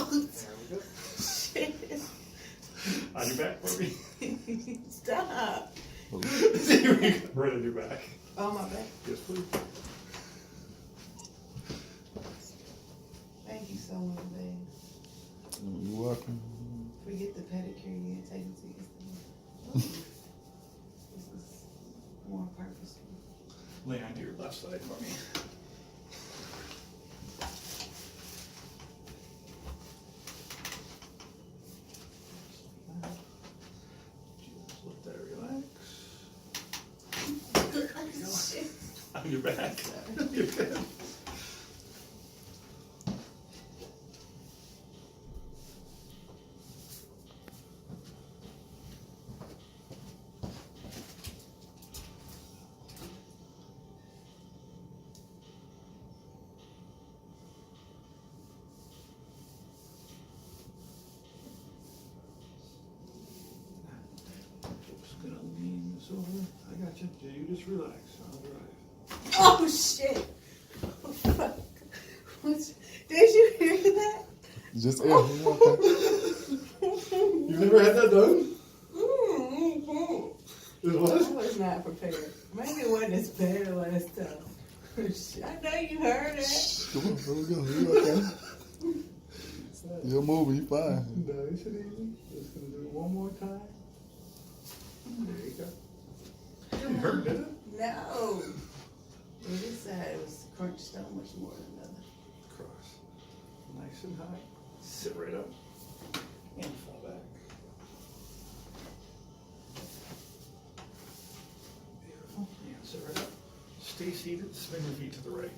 There we go. Shit. On your back for me. Stop. Here we go. Right on your back. Oh, my back. Yes, please. Thank you so much, babe. You're welcome. Forget the pedicure you didn't take it to yesterday. This is more purposeful. Lay onto your left side for me. Just let that relax. Shit. On your back. You're good. Just gonna lean this over. I got you. You just relax. I'll drive. Oh, shit. Oh, fuck. Did you hear that? Just air. You okay? You've never had that done? It I was? was not prepared. Maybe it wasn't as bad last time. Shit, I know you heard it. Come on, here we go. You okay? You're moving, you fine. Nice and easy. Just gonna do it one more time. There you go. It didn't hurt, did it? No. Well, this side was crunched so much more than the other. Cross. Nice and high. Sit right up. And fall back. Beautiful. And sit right up. Stay seated. Spin your feet to the right.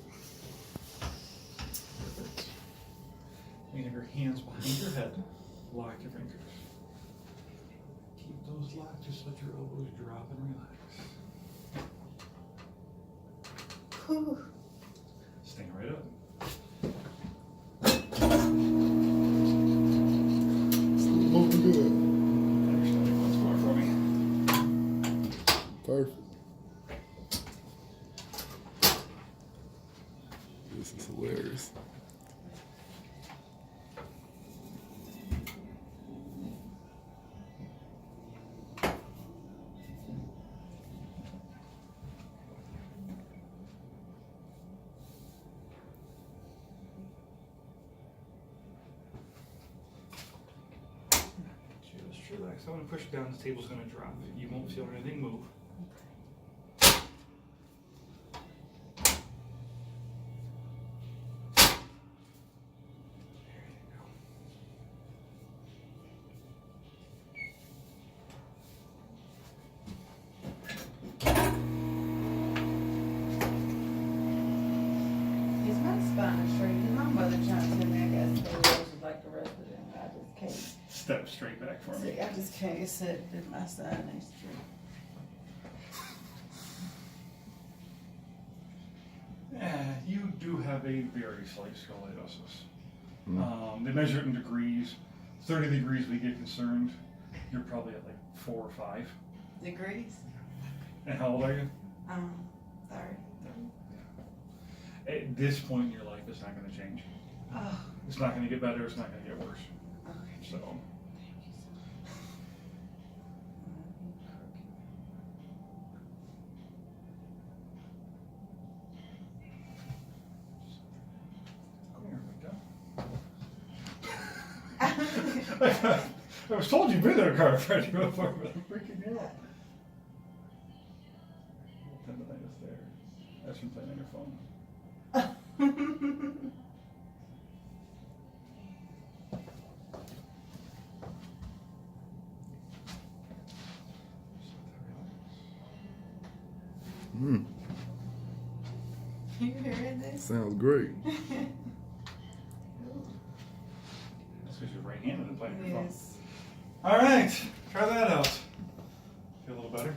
Perfect. You have your hands behind your head. Lock your fingers. Keep those locked. Just let your elbows drop and relax. Whew. Stand right up. Moving good. Understand once more for me. Perfect. This is hilarious. Just relax. I'm going to push it down. The table's going to drop. You won't feel anything move. Is my spine straight? My mother trying to tell me I got scoliosis like the rest of them. I just can't. Step straight back for me. See, I just can't accept that my side ain't straight. Yeah, you do have a very slight scoliosis. They measure it in degrees. 30 degrees we get concerned. You're probably at like 4 or 5. Degrees? And how old are you? 30. At this point in your life, it's not going to change. Oh, It's not going to get better. It's not going to get worse. okay. So, Thank you so much. there we go. I was told you've been in a car already before, but I'm freaking out. Tendonitis there. That's from playing on your phone. You hearing this? Sounds great. That's because you're right-handed and playing on your phone. Yes. All right, try that out. Feel a little better?